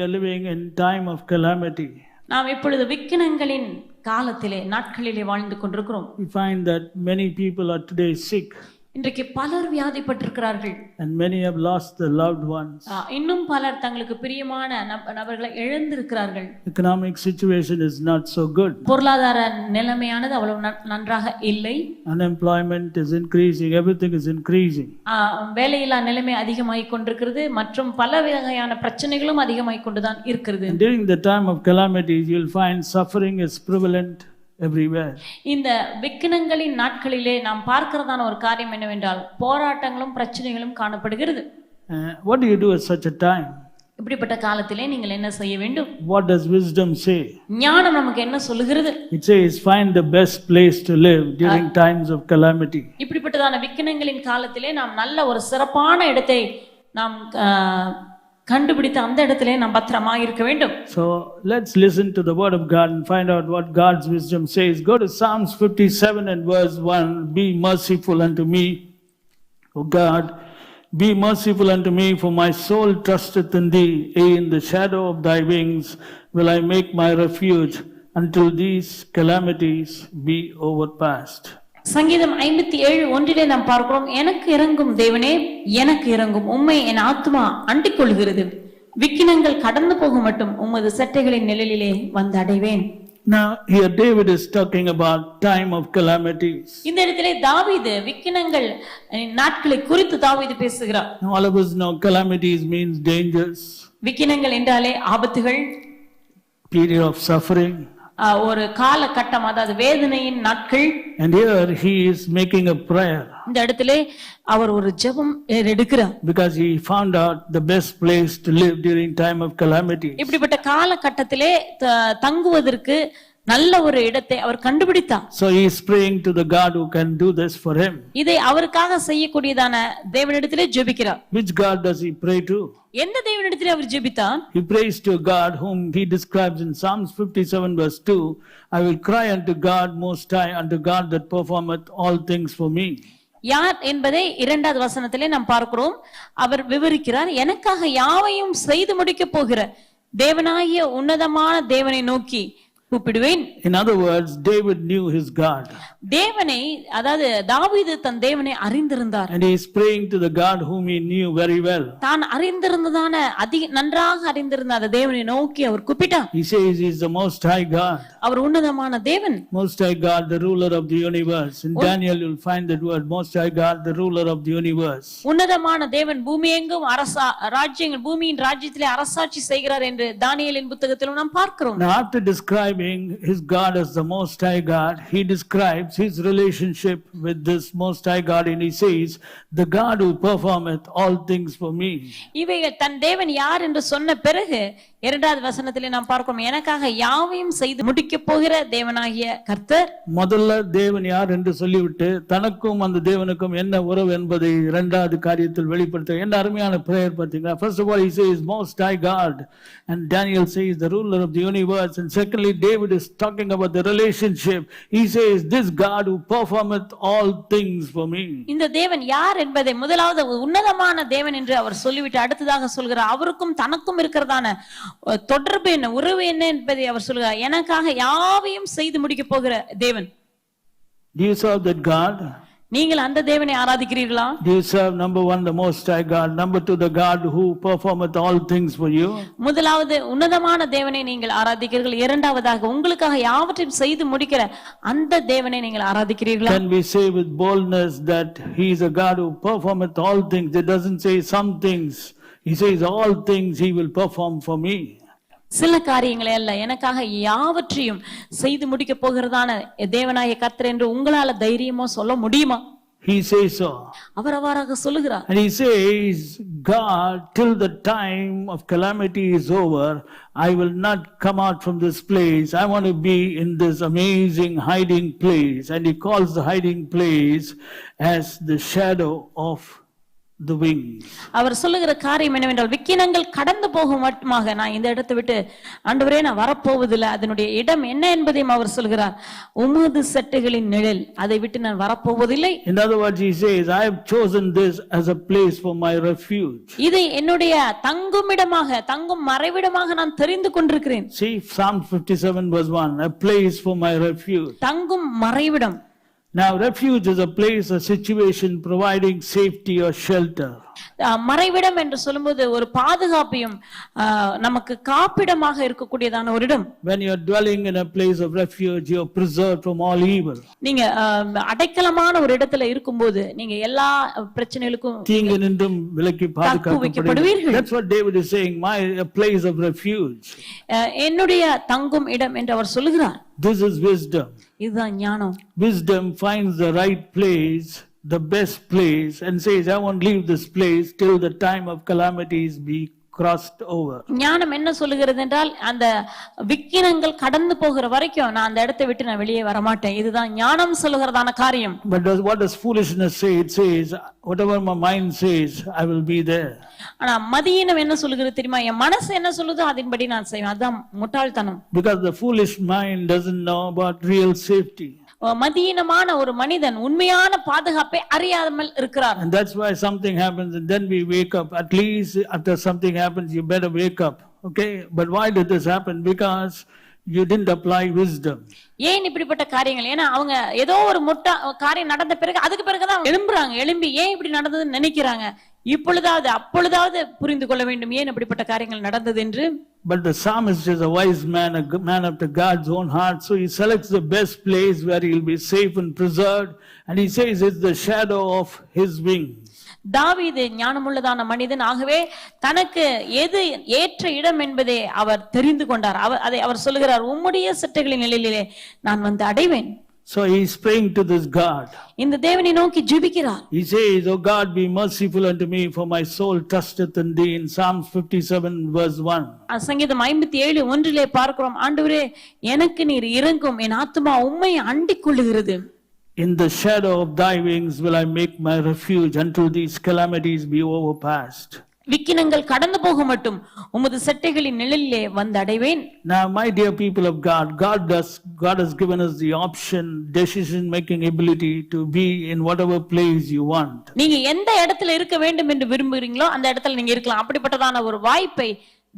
are living in time of calamity. நாம் இப்பொழுது விக்கினங்களின் காலத்திலே நாட்களிலே வாழ்ந்து கொண்டிருக்கிறோம். We find that many people are today sick. இன்றைக்கு பலர் வியாதிப்பட்டிருக்கிறார்கள். And many have lost their loved ones. இன்னும் பலர் தங்களுக்கு பிரியமான நபர்களை இழந்திருக்கிறார்கள். Economic situation is not so good. பொருளாதார நிலைமையானது அவ்வளவு நன்றாக இல்லை. Unemployment is increasing, everything is increasing. வேலையில்லா நிலைமை அதிகமாகிக் கொண்டிருக்கிறது மற்றும் பல வகையான பிரச்சனைகளும் அதிகமாகிக் கொண்டுதான் இருக்கிறது. During the time of calamities you will find suffering is prevalent everywhere. இந்த விக்கினங்களின் நாட்களிலே நாம் பார்க்கிறதான ஒரு காரியம் என்னவென்றால் போராட்டங்களும் பிரச்சனைகளும் காணப்படுகிறது. What do you do at such a time? இப்படிப்பட்ட காலத்திலே நீங்கள் என்ன செய்ய வேண்டும்? What does wisdom say? ஞானம் நமக்கு என்ன சொல்லுகிறது? It says find the best place to live during times of calamity. இப்படிப்பட்டதான விக்கினங்களின் காலத்திலே நாம் நல்ல ஒரு சிறப்பான இடத்தை நாம் கண்டுபிடித்து அந்த இடத்திலே நாம் பத்திரமா இருக்க வேண்டும். So let's listen to the word of God and find out what God's wisdom says. Go to Psalms 57 and verse 1. Be merciful unto me, O God, be merciful unto me, for my soul trusteth in thee. In the shadow of thy wings will I make my refuge until these calamities be overpassed. சங்கீதம் 57:1 நாம் பார்க்கிறோம், எனக்கு இறங்கும் தேவனே எனக்கு இறங்கும், உம்மை என் ஆத்துமா அண்டிக் கொள்கிறது, விக்கினங்கள் கடந்து போகும் மட்டும் உமது சட்டைகளின் நிழலிலே வந்து அடைவேன். Now here David is talking about time of calamities. இந்த இடத்திலே தாவீது விக்கினங்கள் நாட்களை குறித்து தாவீது பேசுகிறார். All of us know calamities means dangers. விக்கினங்கள் என்றாலே ஆபத்துகள், period of suffering. ஒரு காலகட்டம், அதாவது வேதனையின் நாட்கள். And here he is making a prayer. இந்த இடத்திலே அவர் ஒரு ஜெபம் எடுக்கிறார். Because he found out the best place to live during time of calamity. இப்படிப்பட்ட காலகட்டத்திலே தங்குவதற்கு நல்ல ஒரு இடத்தை அவர் கண்டுபிடித்தார். So he is praying to the God who can do this for him. இதை அவருக்காக செய்யக்கூடியதான தேவனிடத்திலே ஜெபிக்கிறார். Which God does he pray to? எந்த தேவனிடத்திலே அவர் ஜெபித்தார்? He prays to God whom he describes in Psalms 57 verse 2. I will cry unto God most high, unto God that performeth all things for me. யார் என்பதை 2வது வசனத்திலே நாம் பார்க்கிறோம். அவர் விவரிக்கிறார், எனக்காக யாவையும் செய்து முடிக்க போகிற தேவனாகிய உன்னதமான தேவனை நோக்கி கூப்பிடுவேன். In other words, David knew his God. தேவனை, அதாவது தாவீது தன் தேவனை அறிந்திருந்தார். And he is praying to the God whom he knew very well. தான் அறிந்திருந்ததான நன்றாக அறிந்திருந்த அந்த தேவனை நோக்கி அவர் கூப்பிட்டார். He says he is the most high God. அவர் உன்னதமான தேவன். Most high God, the ruler of the universe. In Daniel you will find that word, most high God, the ruler of the universe. உன்னதமான தேவன் பூமியெங்கும் ராஜ்யங்கள், பூமியின் ராஜ்யத்திலே அரசாட்சி செய்கிறார் என்று தானியேலின் புத்தகத்திலும் நாம் பார்க்கிறோம். Now after describing his God as the most high God, he describes his relationship with this most high God, and he says, the God who performeth all things for me. இவைகள் தன் தேவன் யார் என்று சொன்ன பிறகு 2வது வசனத்திலே நாம் பார்க்கிறோம், எனக்காக யாவையும் செய்து முடிக்க போகிற தேவனாகிய கர்த்தர். முதல்ல தேவன் யார் என்று சொல்லிவிட்டு தனக்கும் அந்த தேவனுக்கும் என்ன உறவு என்பதை 2வது காரியத்தில் வெளிப்படுத்த என்ன அருமையான பிரேயர் பார்த்தீங்களா? First of all he says most high God, and Daniel says the ruler of the universe, and secondly David is talking about the relationship. He says this God who performeth all things for me. இந்த தேவன் யார் என்பதை முதலாவது உன்னதமான தேவன் என்று அவர் சொல்லிவிட்டு அடுத்ததாக சொல்கிறார், அவருக்கும் தனக்கும் இருக்கிறதான தொடர்பு என்ன, உறவு என்ன என்பதை அவர் சொல்கிறார், எனக்காக யாவையும் செய்து முடிக்க போகிற தேவன். Do you serve that God? நீங்கள் அந்த தேவனை ஆராதிக்கிறீர்களா? Do you serve number 1 the most high God, number 2 the God who performeth all things for you? முதலாவது உன்னதமான தேவனை நீங்கள் ஆராதிக்கிறீர்கள், இரண்டாவதாக உங்களுக்காக யாவற்றையும் செய்து முடிக்கிற அந்த தேவனை நீங்கள் ஆராதிக்கிறீர்களா? Can we say with boldness that he is a God who performeth all things? It doesn't say some things. He says all things he will perform for me. சில காரியங்களை அல்ல, எனக்காக யாவற்றையும் செய்து முடிக்க போகிறதான தேவனாகிய கர்த்தர் என்று உங்களால தைரியமா சொல்ல முடியுமா? He says so. அவர் அவ்வாறாக சொல்லுகிறார். And he says, God, till the time of calamity is over, I will not come out from this place. I want to be in this amazing hiding place. And he calls the hiding place as the shadow of the wings. அவர் சொல்லுகிற காரியம் என்னவென்றால் விக்கினங்கள் கடந்து போகும் மட்டுமாக நான் இந்த இடத்தை விட்டு ஆண்டவரே நான் வரப்போவதில்லை, அதனுடைய இடம் என்ன என்பதையும் அவர் சொல்கிறார். உமது செட்டைகளின் நிழல், அதை விட்டு நான் வரப்போவதில்லை. In other words, he says, I have chosen this as a place for my refuge. இதை என்னுடைய தங்குமிடமாக, தங்கும் மறைவிடமாக நான் தெரிந்து கொண்டிருக்கிறேன். See, Psalm 57 verse 1, a place for my refuge. தங்கும் மறைவிடம். Now, refuge is a place, a situation providing safety or shelter. மறைவிடம் என்று சொல்லும்போது ஒரு பாதுகாப்பையும் நமக்கு காப்பிடமாக இருக்கக்கூடியதான ஒரு இடம். When you are dwelling in a place of refuge, you are preserved from all evil. நீங்க அடைக்கலமான ஒரு இடத்துல இருக்கும்போது நீங்க எல்லா பிரச்சனைகளுக்கும் தீங்கு நின்றும் விலக்கி பாதுகாக்கப்படுவீர்கள். That's what David is saying, my place of refuge. என்னுடைய தங்கும் இடம் என்று அவர் சொல்லுகிறார். This is wisdom. இதுதான் ஞானம். Wisdom finds the right place, the best place, and says, I won't leave this place till the time of calamities be crossed over. ஞானம் என்ன சொல்லுகிறது என்றால் அந்த விக்கினங்கள் கடந்து போகிற வரைக்கும் நான் அந்த இடத்தை விட்டு நான் வெளியே வர மாட்டேன். இதுதான் ஞானம் சொல்லுகிறதான காரியம். But what does foolishness say? It says, whatever my mind says, I will be there. ஆனா மதியினம் என்ன சொல்லுகிறது தெரியுமா? என் மனசு என்ன சொல்லுதோ அதன்படி நான் செய்வேன். அதான் முட்டாள்தனம். Because the foolish mind doesn't know about real safety. மதியினமான ஒரு மனிதன் உண்மையான பாதுகாப்பை அறியாமல் இருக்கிறார். And that's why something happens and then we wake up. At least after something happens, you better wake up. Okay? But why did this happen? Because you didn't apply wisdom. ஏன் இப்படிப்பட்ட காரியங்கள்? ஏன்னா அவங்க ஏதோ ஒரு காரியம் நடந்த பிறகு அதுக்கு பிறகுதான் எழும்புறாங்க. எழும்பி ஏன் இப்படி நடந்ததுன்னு நினைக்கிறாங்க. இப்பொழுதாவது அப்பொழுதாவது புரிந்து கொள்ள வேண்டும் ஏன் இப்படிப்பட்ட காரியங்கள் நடந்தது என்று. But the psalmist is a wise man, a man after God's own heart. So he selects the best place where he'll be safe and preserved. And he says it's the shadow of his wings. தாவீது ஞானமுள்ளதான மனிதன். ஆகவே தனக்கு எது ஏற்ற இடம் என்பதை அவர் தெரிந்து கொண்டார். அவர் சொல்லுகிறார், உம்முடைய செட்டைகளின் நிழலிலே நான் வந்து அடைவேன். So he is praying to this God. இந்த தேவனை நோக்கி ஜெபிக்கிறார். He says, O God, be merciful unto me, for my soul trusteth in thee. In Psalms 57 verse 1. சங்கீதம் 57:1 பார்க்கிறோம், ஆண்டவரே எனக்கு நீர் இரங்கும், என் ஆத்துமா உம்மை அண்டிக் கொள்ளுகிறது. In the shadow of thy wings will I make my refuge until these calamities be overpassed. விக்கினங்கள் கடந்து போக மட்டும் உமது செட்டைகளின் நிழலிலே வந்து அடைவேன். Now, my dear people of God, God has given us the option, decision making ability to be in whatever place you want. நீங்க எந்த இடத்துல இருக்க வேண்டும் என்று விரும்புகிறீங்களோ அந்த இடத்துல நீங்க இருக்கலாம். அப்படிப்பட்டதான ஒரு வாய்ப்பை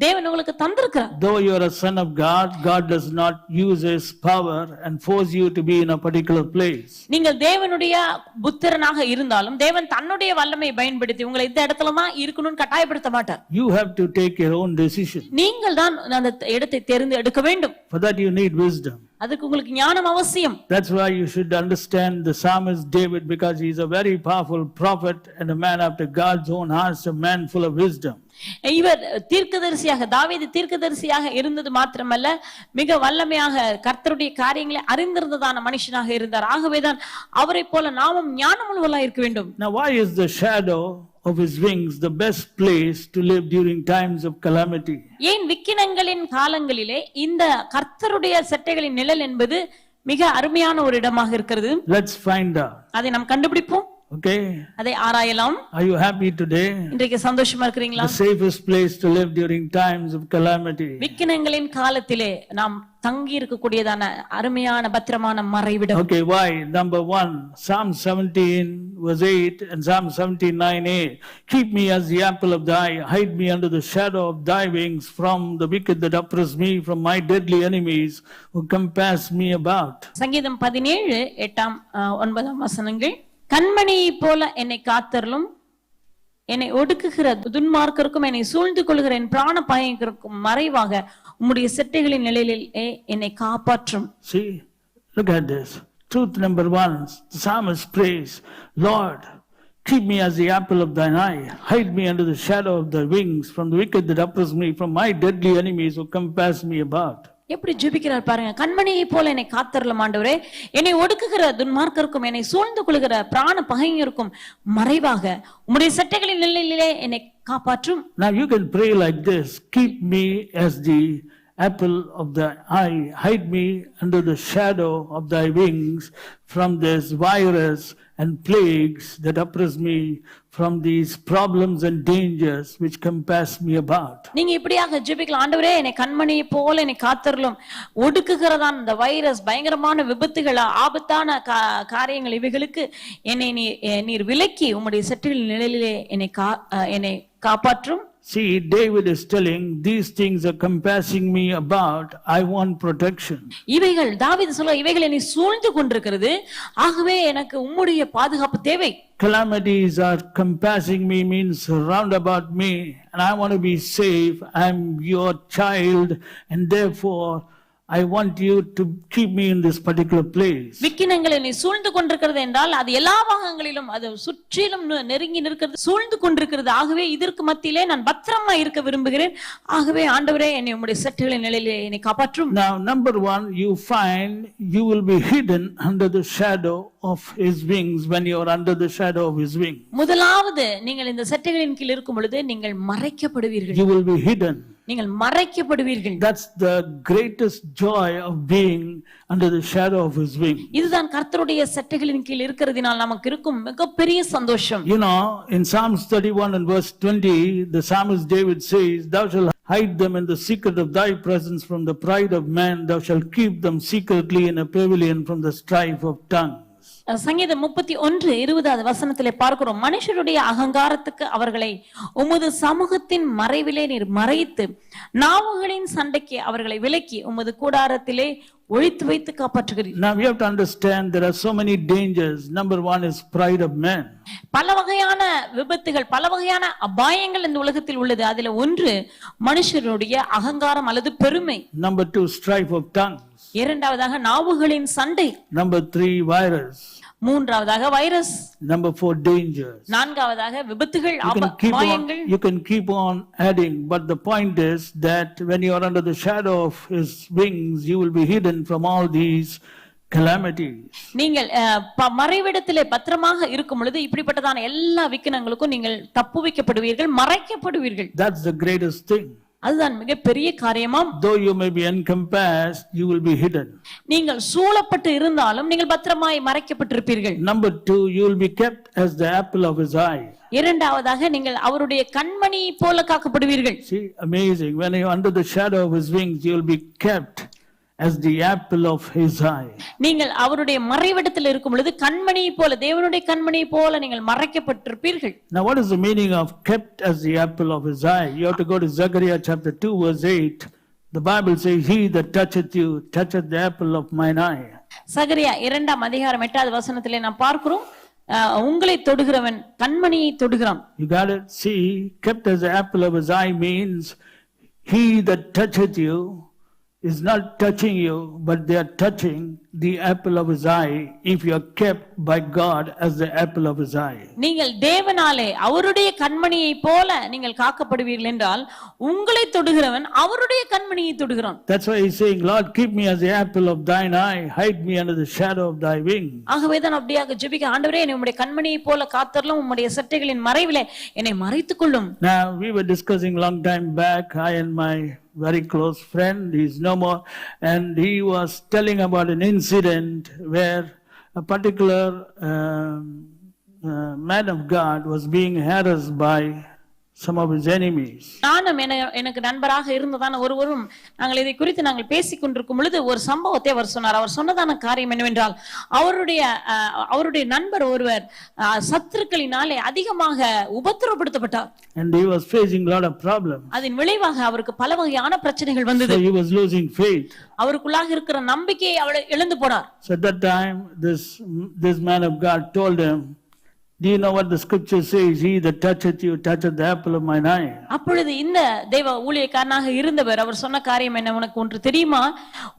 தேவன் உங்களுக்கு தந்திருக்கிறார். Though you are a son of God, God does not use his power and force you to be in a particular place. நீங்கள் தேவனுடைய புத்திரனாக இருந்தாலும் தேவன் தன்னுடைய வல்லமையை பயன்படுத்தி உங்களை இந்த இடத்துல தான் இருக்கணும்னு கட்டாயப்படுத்த மாட்டார். You have to take your own decision. நீங்கள் தான் அந்த இடத்தை தேர்ந்து எடுக்க வேண்டும். For that you need wisdom. அதுக்கு உங்களுக்கு ஞானம் அவசியம். That's why you should understand the psalmist David, because he is a very powerful prophet and a man after God's own heart, a man full of wisdom. இவர் தீர்க்கதரிசியாக, தாவீது தீர்க்கதரிசியாக இருந்தது மாத்திரமல்ல, மிக வல்லமையாக கர்த்தருடைய காரியங்களை அறிந்திருந்ததான மனுஷனாக இருந்தார். ஆகவேதான் அவரை போல நாமும் ஞானமுள்ளவர்களாக இருக்க வேண்டும். Now, why is the shadow of his wings the best place to live during times of calamity? ஏன் விக்கினங்களின் காலங்களிலே இந்த கர்த்தருடைய செட்டைகளின் நிழல் என்பது மிக அருமையான ஒரு இடமாக இருக்கிறது? Let's find out. அதை நாம் கண்டுபிடிப்போம். Okay? அதை ஆராயலாம். Are you happy today? இன்றைக்கு சந்தோஷமா இருக்கிறீங்களா? The safest place to live during times of calamity. விக்கினங்களின் காலத்திலே நாம் தங்கி இருக்கக்கூடியதான அருமையான பத்திரமான மறைவிடம். Okay, why? Number 1, Psalm 17 verse 8 and Psalm 79:8. Keep me as the apple of thy eye, hide me under the shadow of thy wings from the wicked that oppress me, from my deadly enemies who compass me about. சங்கீதம் 17:8-9 வசனங்கள். கண்மணியை போல என்னை காத்தருளும், என்னை ஒடுக்குகிற துன்மார்க்கருக்கும் என்னை சூழ்ந்து கொள்கிற என் பிராண பயங்கருக்கும் மறைவாக உம்முடைய செட்டைகளின் நிழலிலே என்னை காப்பாற்றும். See, look at this. Truth number 1, the psalmist prays, Lord, keep me as the apple of thine eye, hide me under the shadow of thy wings, from the wicked that oppress me, from my deadly enemies who compass me about. எப்படி ஜெபிக்கிறார் பாருங்க. கண்மணியை போல என்னை காத்தருளும் ஆண்டவரே, என்னை ஒடுக்குகிற துன்மார்க்கருக்கும் என்னை சூழ்ந்து கொள்கிற பிராண பகைஞருக்கும் மறைவாக உம்முடைய செட்டைகளின் நிழலிலே என்னை காப்பாற்றும். Now you can pray like this, keep me as the apple of thy eye, hide me under the shadow of thy wings from this virus and plagues that oppress me, from these problems and dangers which compass me about. நீங்க இப்படியாக ஜெபிக்கலாம். ஆண்டவரே என்னை கண்மணியை போல என்னை காத்தருளும். ஒடுக்குகிறதான இந்த வைரஸ், பயங்கரமான விபத்துகள், ஆபத்தான காரியங்கள், இவைகளுக்கு என்னை நீர் விலக்கி உம்முடைய செட்டுகளின் நிழலிலே என்னை காப்பாற்றும். See, David is telling, these things are compassing me about, I want protection. இவைகள் தாவீது சொல்ல, இவைகள் என்னை சூழ்ந்து கொண்டிருக்கிறது, ஆகவே எனக்கு உம்முடைய பாதுகாப்பு தேவை. Calamities are compassing me means round about me, and I want to be safe. I'm your child, and therefore I want you to keep me in this particular place. விக்கினங்கள் என்னை சூழ்ந்து கொண்டிருக்கிறது என்றால் அது எல்லா பாகங்களிலும், அது சுற்றிலும் நெருங்கி நிற்கிறது, சூழ்ந்து கொண்டிருக்கிறது. ஆகவே இதற்கு மத்தியிலே நான் பத்திரமா இருக்க விரும்புகிறேன். ஆகவே ஆண்டவரே என்னை உம்முடைய செட்டுகளின் நிழலிலே என்னை காப்பாற்றும். Now, number one, you find you will be hidden under the shadow of his wings when you are under the shadow of his wing. முதலாவது, நீங்கள் இந்த செட்டுகளின் கீழ் இருக்கும் பொழுது நீங்கள் மறைக்கப்படுவீர்கள். You will be hidden. நீங்கள் மறைக்கப்படுவீர்கள். That's the greatest joy of being under the shadow of his wing. இதுதான் கர்த்தருடைய செட்டுகளின் கீழ் இருக்கிறதினால் நமக்கு இருக்கும் மிகப்பெரிய சந்தோஷம். You know, in Psalms 31 and verse 20, the psalmist David says, thou shalt hide them in the secret of thy presence from the pride of man, thou shalt keep them secretly in a pavilion from the strife of tongues. சங்கீதம் 31:20 வசனத்திலே பார்க்கிறோம், மனுஷருடைய அகங்காரத்துக்கு அவர்களை உமது சமூகத்தின் மறைவிலே நீர் மறைத்து, நாவுகளின் சண்டைக்கு அவர்களை விலக்கி உமது கூடாரத்திலே ஒழித்து வைத்து காப்பாற்றுகிறீர். Now we have to understand there are so many dangers. Number one is pride of man. பல வகையான விபத்துகள், பல வகையான அபாயங்கள் இந்த உலகத்தில் உள்ளது. அதுல ஒன்று மனுஷருடைய அகங்காரம் அல்லது பெருமை. Number two, strife of tongues. இரண்டாவதாக நாவுகளின் சண்டை. Number three, virus. மூன்றாவதாக வைரஸ். Number four, dangers. நான்காவதாக விபத்துகள், அபாயங்கள். You can keep on adding, but the point is that when you are under the shadow of his wings, you will be hidden from all these calamities. நீங்கள் மறைவிடத்திலே பத்திரமாக இருக்கும் பொழுது இப்படிப்பட்டதான எல்லா விக்கினங்களுக்கும் நீங்கள் தப்புவிக்கப்படுவீர்கள், மறைக்கப்படுவீர்கள். That's the greatest thing. அதுதான் மிகப்பெரிய காரியமாம். Though you may be encompassed, you will be hidden. நீங்கள் சூழப்பட்டு இருந்தாலும் நீங்கள் பத்திரமாய் மறைக்கப்பட்டிருப்பீர்கள். Number two, you will be kept as the apple of his eye. இரண்டாவதாக நீங்கள் அவருடைய கண்மணி போல காக்கப்படுவீர்கள். See, amazing. When you are under the shadow of his wings, you will be kept as the apple of his eye. நீங்கள் அவருடைய மறைவிடத்தில் இருக்கும் பொழுது கண்மணி போல, தேவனுடைய கண்மணி போல நீங்கள் மறைக்கப்பட்டிருப்பீர்கள். Now what is the meaning of kept as the apple of his eye? You have to go to Zechariah chapter 2 verse 8. The Bible says, he that toucheth you toucheth the apple of mine eye. சகரியா 2:8 வசனத்திலே நாம் பார்க்கிறோம், உங்களை தொடுகிறவன் கண்மணியை தொடுகிறான். You got it? See, kept as the apple of his eye means he that toucheth you is not touching you, but they are touching the apple of his eye if you are kept by God as the apple of his eye. நீங்கள் தேவனாலே அவருடைய கண்மணியை போல நீங்கள் காக்கப்படுவீர்கள் என்றால் உங்களை தொடுகிறவன் அவருடைய கண்மணியை தொடுகிறான். That's why he's saying, Lord, keep me as the apple of thine eye, hide me under the shadow of thy wing. ஆகவே தான் அப்படியாக ஜெபிக்க, ஆண்டவரே என்னை உம்முடைய கண்மணியை போல காத்தருளும், உம்முடைய சட்டைகளின் மறைவிலே என்னை மறைத்துக் கொள்ளும். Now we were discussing long time back, I and my very close friend, he's no more, and he was telling about an incident where a particular man of God was being harassed by some of his enemies. நானும் எனக்கு நண்பராக இருந்ததான ஒருவரும் நாங்கள் இதை குறித்து நாங்கள் பேசிக் கொண்டிருக்கும் பொழுது ஒரு சம்பவத்தை அவர் சொன்னார். அவர் சொன்னதான காரியம் என்னவென்றால், அவருடைய நண்பர் ஒருவர் சத்துருக்களினாலே அதிகமாக உபத்திரவப்படுத்தப்பட்டார். And he was facing a lot of problems. அதன் விளைவாக அவருக்கு பல வகையான பிரச்சனைகள் வந்தது. So he was losing faith. அவருக்குள்ளாக இருக்கிற நம்பிக்கையை அவர் இழந்து போனார். So at that time, this man of God told him, do you know what the scripture says? He that toucheth you toucheth the apple of mine eye. அப்பொழுது இந்த தேவ ஊழியக்காரனாக இருந்தவர் அவர் சொன்ன காரியம் என்ன உனக்கு ஒன்று தெரியுமா?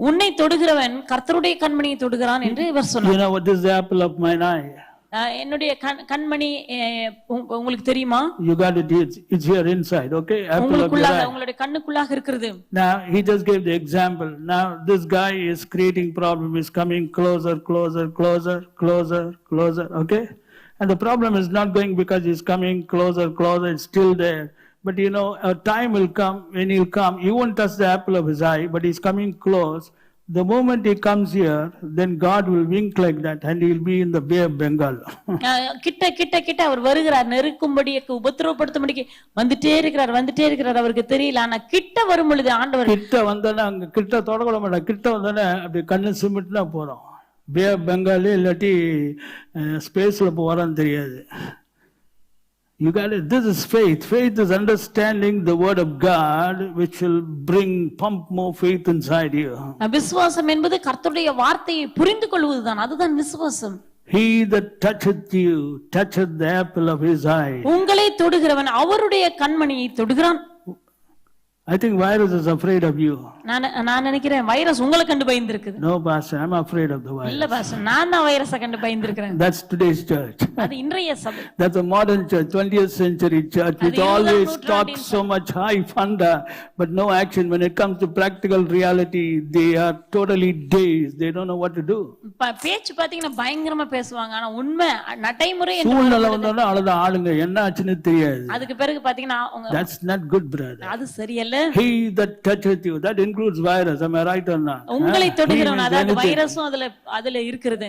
உன்னை தொடுகிறவன் கர்த்தருடைய கண்மணியை தொடுகிறான் என்று இவர் சொன்னார். You know what is the apple of mine eye? என்னுடைய கண்மணி உங்களுக்கு தெரியுமா? You got it. It's here inside, okay? Apple of your eye. உங்களுடைய கண்ணுக்குள்ளாக இருக்கிறது. Now he just gave the example. Now this guy is creating problem, is coming closer, okay? And the problem is not going because he's coming closer, it's still there. But you know, a time will come when he'll come. You won't touch the apple of his eye, but he's coming close. The moment he comes here, then God will wink like that and he will be in the Bay of Bengal. கிட்ட கிட்ட கிட்ட அவர் வருகிறார், நெருக்கும்படிக்கு உபத்திரவப்படுத்தும்படிக்கு வந்துட்டே இருக்கிறார். அவருக்கு தெரியல. ஆனா கிட்ட வரும் பொழுது ஆண்டவர் கிட்ட வந்தோடனே அங்க கிட்ட தொடக்கூட மாட்டோம். கிட்ட வந்தோடனே அப்படி கண்ணு சிமிட்டுனா போறோம். பே ஆஃப் பெங்காலி இல்லாட்டி ஸ்பேஸ்ல போறான்னு தெரியாது. You got it. This is faith. Faith is understanding the word of God, which will pump more faith inside you. விசுவாசம் என்பது கர்த்தருடைய வார்த்தையை புரிந்து கொள்வதுதான். அதுதான் விசுவாசம். He that toucheth you toucheth the apple of his eye. உங்களை தொடுகிறவன் அவருடைய கண்மணியை தொடுகிறான். I think virus is afraid of you. நான் நினைக்கிறேன் வைரஸ் உங்களை கண்டு பயந்திருக்குது. No, pastor, I'm afraid of the virus. இல்ல பாஸ்டர், நான் தான் வைரஸை கண்டு பயந்திருக்கிறேன். That's today's church. அது இன்றைய சபை. That's a modern church, 20th century church, which always talks so much high funda, but no action. When it comes to practical reality, they are totally dazed. They don't know what to do. பேச்சு பாத்தீங்கன்னா பயங்கரமா பேசுவாங்க. ஆனா உண்மை நடைமுறை சூழ்நிலை வந்தோட அவ்வளவுதான் ஆளுங்க என்ன ஆச்சுன்னு தெரியாது. அதுக்கு பிறகு பாத்தீங்கன்னா That's not good, brother. அது சரியல்ல. He that toucheth you, that includes virus. Am I right or not? உங்களை தொடுகிறவன், அதாவது வைரஸும் அதுல இருக்கிறது.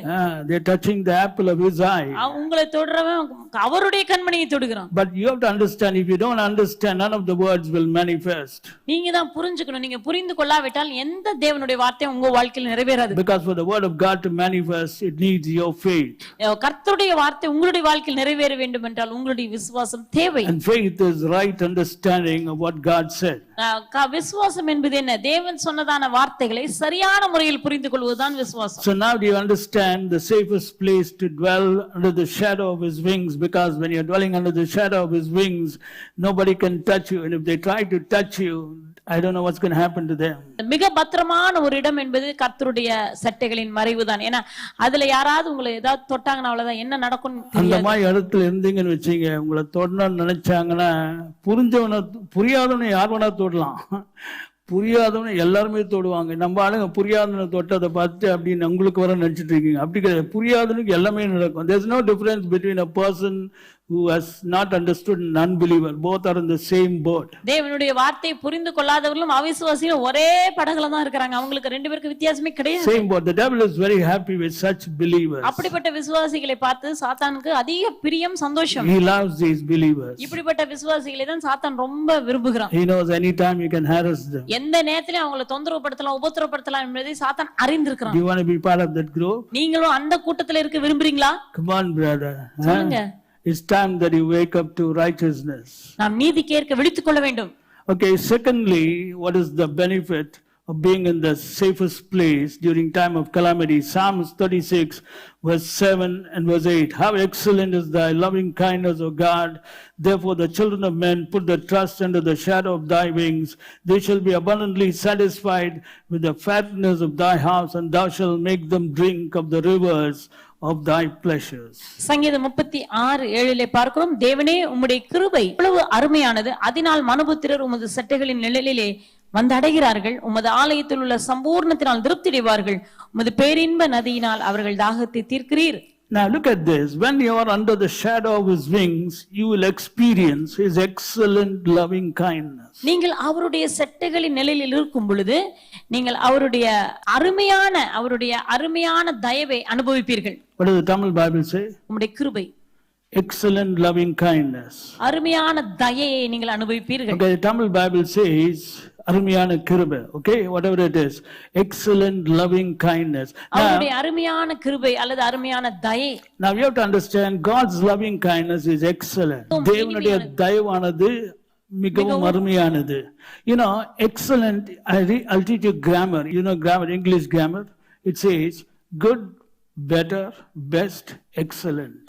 They're touching the apple of his eye. உங்களை தொடுறவன் அவருடைய கண்மணியை தொடுகிறான். But you have to understand, if you don't understand, none of the words will manifest. நீங்க தான் புரிஞ்சுக்கணும். நீங்க புரிந்து கொள்ளாவிட்டால் எந்த தேவனுடைய வார்த்தையும் உங்க வாழ்க்கையில் நிறைவேறாது. Because for the word of God to manifest, it needs your faith. கர்த்தருடைய வார்த்தை உங்களுடைய வாழ்க்கையில் நிறைவேற வேண்டும் என்றால் உங்களுடைய விசுவாசம் தேவை. And faith is right understanding of what God said. விசுவாசம் என்பது என்ன? தேவன் சொன்னதான வார்த்தைகளை சரியான முறையில் புரிந்து கொள்வதுதான் விசுவாசம். So now do you understand the safest place to dwell under the shadow of his wings? Because when you're dwelling under the shadow of his wings, nobody can touch you. And if they try to touch you, I don't know what's going to happen to them. மிக பத்திரமான ஒரு இடம் என்பது கர்த்தருடைய சட்டைகளின் மறைவுதான். ஏன்னா அதுல யாராவது உங்களை ஏதாவது தொட்டாங்கன்னா அவ்வளவுதான், என்ன நடக்கும் அந்த மாதிரி இடத்துல இருந்தீங்கன்னு வச்சீங்க, உங்களை தொடணும்னு நினைச்சாங்கன்னா புரியாதவனை யார் வேணா தொடலாம். புரியாதவனை எல்லாருமே தொடுவாங்க. நம்ம ஆளுங்க புரியாதவனை தொட்டதை பார்த்து அப்படின்னு உங்களுக்கு வர நினைச்சிட்டு இருக்கீங்க. அப்படி கிடையாது. புரியாதவனுக்கு எல்லாமே நடக்கும். There's no difference between a person who has not understood and unbeliever. Both are in the same boat. தேவனுடைய வார்த்தையை புரிந்து கொள்ளாதவர்களும் அவிசுவாசிகளும் ஒரே படகுல தான் இருக்காங்க. அவங்களுக்கு ரெண்டு பேருக்கு வித்தியாசமே கிடையாது. Same boat. The devil is very happy with such believers. அப்படிப்பட்ட விசுவாசிகளை பார்த்து சாத்தானுக்கு அதிக பிரியம், சந்தோஷம். He loves these believers. இப்படிப்பட்ட விசுவாசிகளை தான் சாத்தான் ரொம்ப விரும்புகிறான். He knows anytime you can harass them. எந்த நேரத்திலும் அவங்களை தொந்தரவுப்படுத்தலாம், உபத்திரப்படுத்தலாம் என்பதை சாத்தான் அறிந்திருக்கிறான். Do you want to be part of that group? நீங்களும் அந்த கூட்டத்தில் இருக்க விரும்புறீங்களா? Come on, brother. சொல்லுங்க. It's time that you wake up to righteousness. நாம் நீதி கேட்க விழித்துக் கொள்ள வேண்டும். Okay, secondly, what is the benefit of being in the safest place during time of calamity? Psalms 36 verse 7 and verse 8. How excellent is thy loving kindness, O God! Therefore the children of men put their trust under the shadow of thy wings. They shall be abundantly satisfied with the fatness of thy house, and thou shalt make them drink of the rivers of thy pleasures. சங்கீதம் 36:7 பார்க்கிறோம், தேவனே உம்முடைய கிருபை எவ்வளவு அருமையானது, அதனால் மனுபுத்திரர் உமது சட்டைகளின் நிழலிலே வந்து அடைகிறார்கள். உமது ஆலயத்தில் உள்ள சம்பூர்ணத்தினால் திருப்தியடைவார்கள். உமது பேரின்ப நதியினால் அவர்கள் தாகத்தை தீர்க்கிறீர். Now look at this. When you are under the shadow of his wings, you will experience his excellent loving kindness. நீங்கள் அவருடைய சட்டைகளின் நிழலில் இருக்கும் பொழுது நீங்கள் அவருடைய அருமையான தயவை அனுபவிப்பீர்கள். What does the Tamil Bible say? உம்முடைய கிருபை, excellent loving kindness. அருமையான தயையை நீங்கள் அனுபவிப்பீர்கள். Okay, the Tamil Bible says அருமையான கிருபை. Okay, whatever it is, excellent loving kindness. அவருடைய அருமையான கிருபை அல்லது அருமையான தயை. Now you have to understand, God's loving kindness is excellent. தேவனுடைய தயவானது மிகவும் அருமையானது. You know, excellent, I'll teach you grammar. You know grammar, English grammar. It says good, better, best, excellent.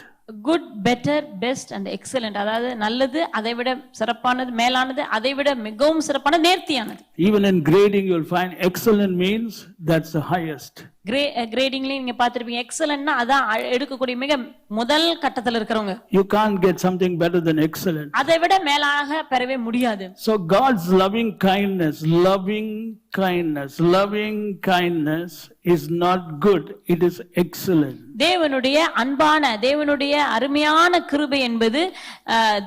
Good, better, best and excellent. அதாவது நல்லது, அதை விட சிறப்பானது, மேலானது, அதை விட மிகவும் சிறப்பான, நேர்த்தியானது. Even in grading you will find excellent means that's the highest. கிரேடிங்லயும் நீங்க பார்த்திருப்பீங்க. எக்ஸலன்ட்னா அதான் எடுக்கக்கூடிய மிக முதல் கட்டத்துல இருக்கிறவங்க. You can't get something better than excellent. அதை விட மேலாக பெறவே முடியாது. So God's loving kindness is not good, it is excellent. தேவனுடைய அருமையான கிருபை என்பது,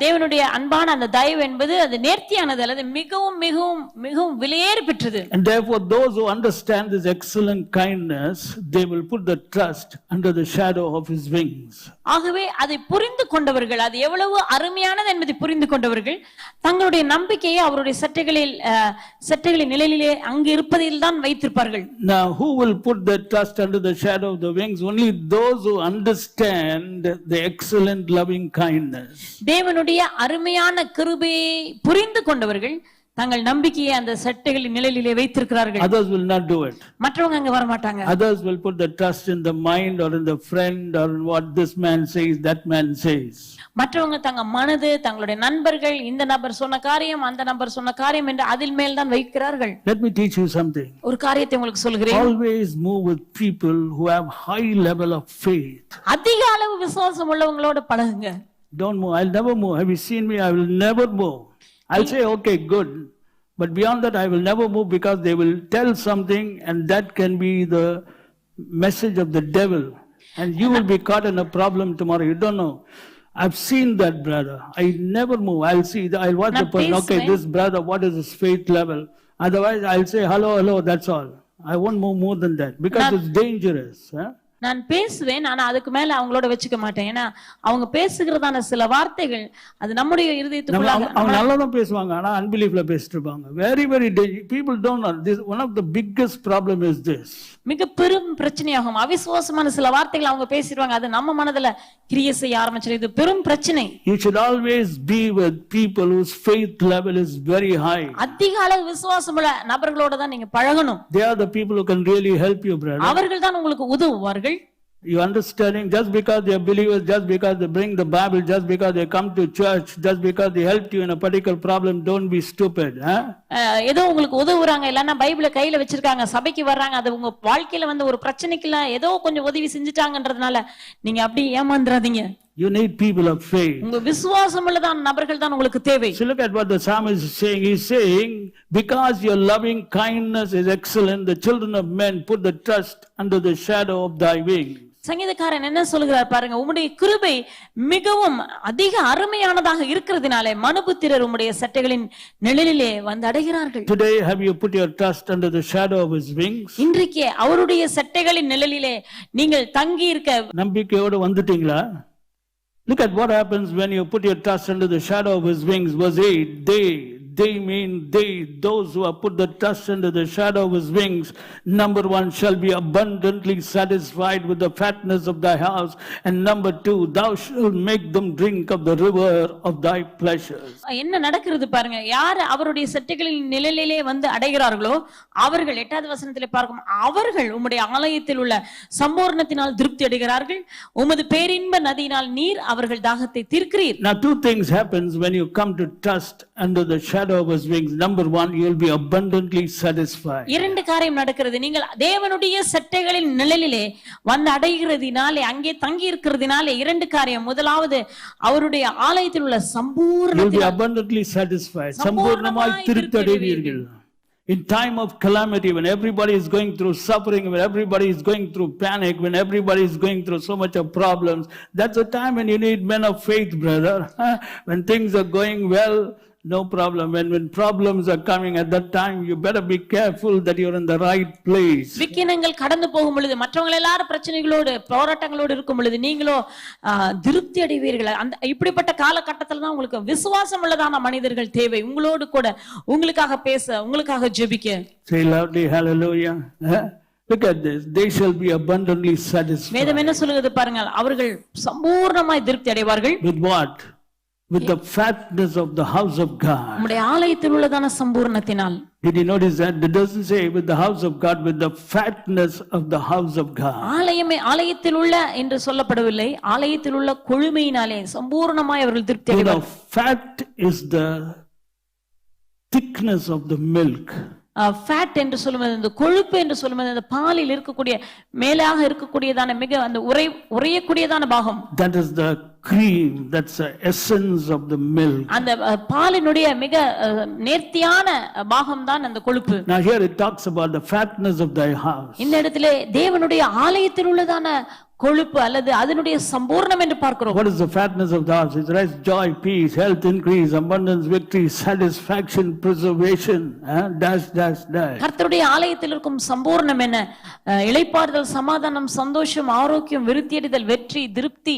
தேவனுடைய அன்பான அந்த தயவு என்பது அது நேர்த்தியானது அல்லது மிகவும் மிகவும் மிகவும் விலையேற பெற்றது. And therefore those who understand this excellent kindness, they will put the trust under the shadow of his wings. ஆகவே அதை புரிந்து கொண்டவர்கள், அது எவ்வளவு அருமையானது என்பதை புரிந்து கொண்டவர்கள் தங்களுடைய நம்பிக்கையை அவருடைய சட்டைகளின் நிழலிலே அங்கு இருப்பதில் தான் வைத்திருப்பார்கள். Now who will put the trust under the shadow of the wings? Only those who understand the excellent loving kindness. தேவனுடைய அருமையான கிருபையை புரிந்து கொண்டவர்கள் தங்கள் நம்பிக்கையை அந்த சட்டைகளின் நிழலிலே வைத்திருக்கிறார்கள். Others will not do it. மற்றவங்க அங்க வர மாட்டாங்க. Others will put the trust in the mind or in the friend or in what this man says, that man says. மற்றவங்க தங்க மனது, தங்களுடைய நண்பர்கள், இந்த நபர் சொன்ன காரியம், அந்த நபர் சொன்ன காரியம் என்று அதில் மேல் தான் வைக்கிறார்கள். Let me teach you something. ஒரு காரியத்தை உங்களுக்கு சொல்கிறேன். Always move with people who have high level of faith. அதிக அளவு விசுவாசம் உள்ளவங்களோட பழகுங்க. Don't move. I'll never move. Have you seen me? I will never move. I'll say, okay, good. But beyond that, I will never move because they will tell something and that can be the message of the devil. And you will be caught in a problem tomorrow. You don't know. I've seen that, brother. I never move. I'll watch the person. Okay, this brother, what is his faith level? Otherwise, I'll say, hello, that's all. I won't move more than that because it's dangerous. நான் பேசுவேன், ஆனா அதுக்கு மேல அவங்களோட வச்சுக்க மாட்டேன். ஏன்னா அவங்க பேசுகிறதான சில வார்த்தைகள் அது நம்முடைய இருதயத்துக்குள்ள அவங்க நல்லா தான் பேசுவாங்க, ஆனா அன்பிலீஃப்ல பேசிட்டு இருப்பாங்க. Very people don't know this. One of the biggest problem is this. மிக பெரும் பிரச்சனையாகும். அவிசுவாசமான சில வார்த்தைகள் அவங்க பேசிடுவாங்க, அது நம்ம மனதுல கிரியை செய்ய ஆரம்பிச்சிடும். இது பெரும் பிரச்சனை. You should always be with people whose faith level is very high. அதிக அளவு விசுவாசமுள்ள நபர்களோட தான் நீங்க பழகணும். They are the people who can really help you, brother. அவர்கள் தான் உங்களுக்கு உதவுவார்கள். You understanding? Just because they are believers, just because they bring the Bible, just because they come to church, just because they helped you in a particular problem, don't be stupid. ஏதோ உங்களுக்கு உதவுறாங்க, இல்லன்னா பைபிளை கையில வச்சிருக்காங்க, சபைக்கு வர்றாங்க, அது உங்க வாழ்க்கையில வந்து ஒரு பிரச்சனைக்குல ஏதோ கொஞ்சம் உதவி செஞ்சுட்டாங்கன்றதுனால நீங்க அப்படி ஏமாந்துறாதீங்க. You need people of faith. உங்க விசுவாசமுள்ளதான நபர்கள் தான் உங்களுக்கு தேவை. So look at what the psalmist is saying. He's saying, because your loving kindness is excellent, the children of men put the trust under the shadow of thy wings. சங்கீதக்காரன் என்ன சொல்கிறார் பாருங்க, உம்முடைய கிருபை மிகவும் அதிக அருமையானதாக இருக்கிறதுனாலே மனுபுத்திரர் உம்முடைய சட்டைகளின் நிழலிலே வந்து அடைகிறார்கள். Today have you put your trust under the shadow of his wings? இன்றைக்கு அவருடைய சட்டைகளின் நிழலிலே நீங்கள் தங்கி இருக்க நம்பிக்கையோடு வந்துட்டீங்களா? Look at what happens when you put your trust under the shadow of his wings. Verse 8, those who have put the trust under the shadow of his wings, number 1, shall be abundantly satisfied with the fatness of thy house, and number 2, thou shalt make them drink of the river of thy pleasures. என்ன நடக்கிறது பாருங்க, யார் அவருடைய சட்டைகளின் நிழலிலே வந்து அடைகிறார்களோ அவர்கள் 8வது வசனத்திலே பார்க்கும், அவர்கள் உம்முடைய ஆலயத்தில் உள்ள சம்பூர்ணத்தினால் திருப்தி அடைகிறார்கள், உமது பேரின்ப நதியினால் நீர் அவர்கள் தாகத்தை தீர்க்கிறீர். Now 2 things happens when you come to trust under the shadow of his wings. Number 1, you will be abundantly satisfied. 2 காரியம் நடக்கிறது. நீங்கள் தேவனுடைய சட்டைகளின் நிழலிலே வந்து அடைகிறதினாலே, அங்கே தங்கி இருக்கிறதினாலே 2 காரியம். முதலாவது, அவருடைய ஆலயத்தில் உள்ள சம்பூர்ண, you will be abundantly satisfied. சம்பூர்ணமாய் திருப்தி அடைவீர்கள். In time of calamity, when everybody is going through suffering, when everybody is going through panic, when everybody is going through so much of problems, that's the time when you need men of faith, brother. When things are going well, no problem. When problems are coming, at that time you better be careful that you're in the right place. விக்கினங்கள் கடந்து போகும் பொழுது, மற்றவங்க எல்லாரும் பிரச்சனைகளோடு போராட்டங்களோடு இருக்கும் பொழுது நீங்களோ திருப்தி அடைவீர்கள். அந்த இப்படிப்பட்ட காலகட்டத்தில் தான் உங்களுக்கு விசுவாசம் உள்ளதான மனிதர்கள் தேவை, உங்களோடு கூட உங்களுக்காக பேச, உங்களுக்காக ஜெபிக்க. Say loudly, hallelujah. Look at this. They shall be abundantly satisfied. வேதம் என்ன சொல்லுகிறது பாருங்க, அவர்கள் சம்பூர்ணமாய் திருப்தி அடைவார்கள். With what? With the fatness of the house of God. உம்முடைய ஆலயத்தில் உள்ளதான சம்பூர்ணத்தினால். Did you notice that? It doesn't say with the house of God, with the fatness of the house of God. ஆலயத்தில் உள்ள என்று சொல்லப்படவில்லை, ஆலயத்தில் உள்ள கொழுமையினாலே சம்பூர்ணமாய் அவர்கள் திருப்தி அடைவார்கள். Fat is the thickness of the milk. Fat என்று சொல்லுவது, இந்த கொழுப்பு என்று சொல்லுவது, அந்த பாலில் இருக்கக்கூடிய மேலாக இருக்கக்கூடியதான மிக அந்த உறையக்கூடியதான பாகம். That is the cream, that's the essence of the milk. அந்த பாலினுடைய மிக நேர்த்தியான பாகம் தான் அந்த கொழுப்பு. Now here it talks about the fatness of thy house. இந்த இடத்திலே தேவனுடைய ஆலயத்தில் உள்ளதான கொழுப்பு அல்லது அதனுடைய சம்பூர்ணம் என்று பார்க்கிறோம். What is the fatness of the house? It's rest, joy, peace, health, increase, abundance, victory, satisfaction, preservation, dash, dash, dash. கர்த்தருடைய ஆலயத்தில் இருக்கும் சம்பூர்ணம் என்ன? இளைப்பாறுதல், சமாதானம், சந்தோஷம், ஆரோக்கியம், விருத்தியடைதல், வெற்றி, திருப்தி,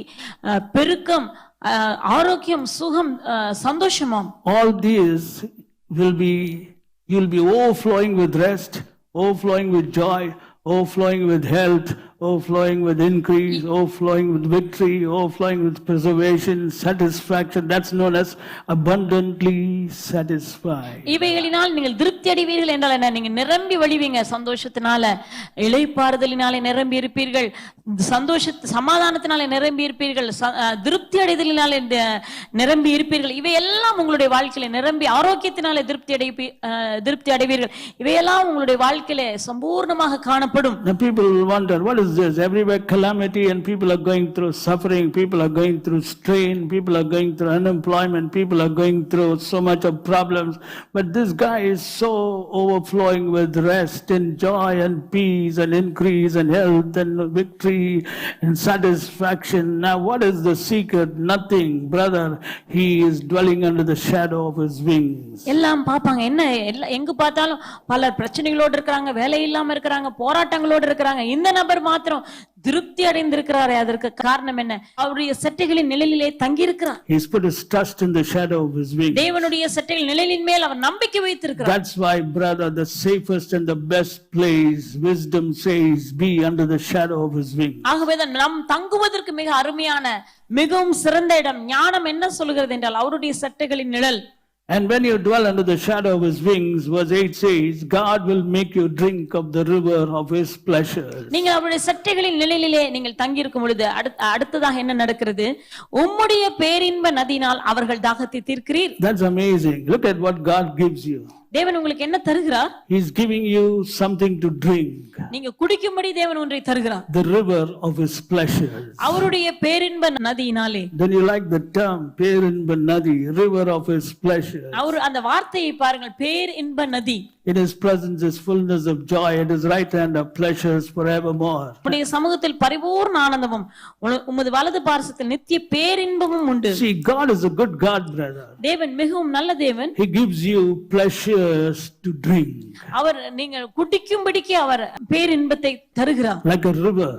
பெருக்கம், ஆரோக்கியம், சுகம், சந்தோஷமாம். All these you'll be overflowing with rest, overflowing with joy, overflowing with health, overflowing with increase, overflowing with victory, overflowing with preservation, satisfaction. That's known as abundantly satisfied. இவைகளினால் நீங்கள் திருப்தி அடைவீர்கள் என்றால் என்ன? நீங்க நிரம்பி வழிவீங்க. சந்தோஷத்தினால, இளைப்பாறுதலினாலே நிரம்பி இருப்பீர்கள், சமாதானத்தினாலே நிரம்பி இருப்பீர்கள், திருப்தி அடைதலினாலே நிரம்பி இருப்பீர்கள். இவையெல்லாம் உங்களுடைய வாழ்க்கையில நிரம்பி, ஆரோக்கியத்தினாலே திருப்தி அடைவீர்கள். இவையெல்லாம் உங்களுடைய வாழ்க்கையில சம்பூர்ணமாக காணப்படும். The people wonder, what is this? Everywhere calamity, and people are going through suffering, people are going through strain, people are going through unemployment, people are going through so much of problems, but this guy is so overflowing with rest and joy and peace and increase and health and victory and satisfaction. Now what is the secret? Nothing, brother. He is dwelling under the shadow of his wings. எல்லாம் பாப்பாங்க, என்ன எங்க பார்த்தாலும் பல பிரச்சனைகளோடு இருக்காங்க, வேலை இல்லாம இருக்காங்க, போராட்டங்களோடு இருக்காங்க. இந்த நபர் மாத்திரம் திருப்தி அடைந்திருக்கிறாரே, அதற்கு காரணம் என்ன? அவருடைய செட்டைகளின் நிழலிலே தங்கி இருக்கிறார். He's put his trust in the shadow of his wings. தேவனுடைய செட்டைகளின் நிழலின் மேல் அவர் நம்பிக்கை வைத்திருக்கிறார். That's why, brother, the safest and the best place, wisdom says, be under the shadow of his wings. ஆகவேதான் நாம் தங்குவதற்கு மிக அருமையான, மிகவும் சிறந்த இடம். ஞானம் என்ன சொல்கிறது என்றால் அவருடைய செட்டைகளின் நிழல். And when you dwell under the shadow of his wings, verse 8 says, God will make you drink of the river of his pleasures. நீங்கள் அவருடைய செட்டைகளின் நிழலிலே நீங்கள் தங்கி இருக்கும் பொழுது அடுத்ததாக என்ன நடக்கிறது? உம்முடைய பேரின்ப நதியினால் அவர்கள் தாகத்தை தீர்க்கிறீர். That's amazing. Look at what God gives you. தேவன் உங்களுக்கு என்ன தருகிறார்? He's giving you something to drink. நீங்க குடிக்கும்படி தேவன் ஒன்றை தருகிறார். The river of his pleasures. அவருடைய பேரின்ப நதியினாலே. Then you like the term பேரின்ப நதி, river of his pleasures. அவர் அந்த வார்த்தையை பாருங்கள், பேரின்ப நதி. In his presence is fullness of joy, at his right hand are pleasures forevermore. உம்முடைய சமூகத்தில் பரிபூர்ண ஆனந்தமும், உமது வலது பார்சத்தில் நித்திய பேரின்பமும் உண்டு. See, God is a good God, brother. தேவன் மிகவும் நல்ல தேவன். He gives you pleasures to drink. அவர் நீங்கள் குடிக்கும்படிக்கு அவர் பேரின்பத்தை தருகிறார். Like a river.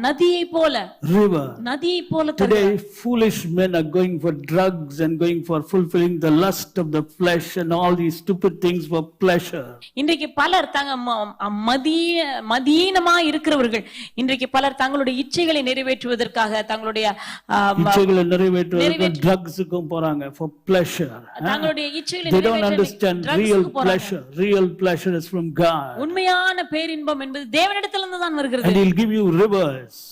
நதியை போல, river. நதியை போல. Today foolish men are going for drugs and going for fulfilling the lust of the flesh and all these stupid things for pleasure. இன்றைக்கு பலர் மதீனமா இருக்கிறவர்கள், இன்றைக்கு பலர் தங்களுடைய இச்சைகளை நிறைவேற்றுவதற்காக, தங்களுடைய இச்சைகளை நிறைவேற்றுவதற்கு ட்ரக்ஸ்க்கும் போறாங்க for pleasure. தங்களுடைய இச்சைகளை They don't understand real pleasure. Real pleasure is from God. உண்மையான பேரின்பம் என்பது தேவனிடத்திலிருந்து தான் வருகிறது. And he'll give you rivers.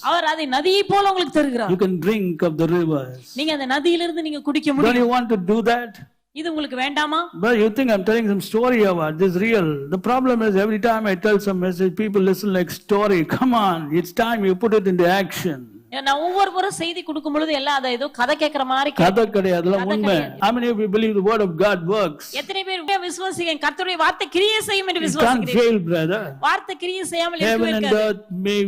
அவர் அதை நதியை போல உங்களுக்கு தருகிறார். You can drink of the rivers. நீங்க அந்த நதியிலிருந்து நீங்க குடிக்க முடியும். Don't you want to do that? இது உங்களுக்கு வேண்டாமா? But you think I'm telling some story about this real. The problem is every time I tell some message, people listen like story. Come on, it's time you put it into action. நான் ஒவ்வொரு முறை செய்தி கொடுக்கும் பொழுது எல்லாம் அதை ஏதோ கதை கேட்கிற மாதிரி. கதை கிடையாது, உண்மை. How many of you believe the word of God works? எத்தனை பேர் விசுவாசிக்கிறீங்க கர்த்தருடைய வார்த்தை கிரியை செய்யும் என்று விசுவாசிக்கிறீங்க? You can't fail, brother. வார்த்தை கிரியை செய்யாமல் இருக்கவே Heaven and earth may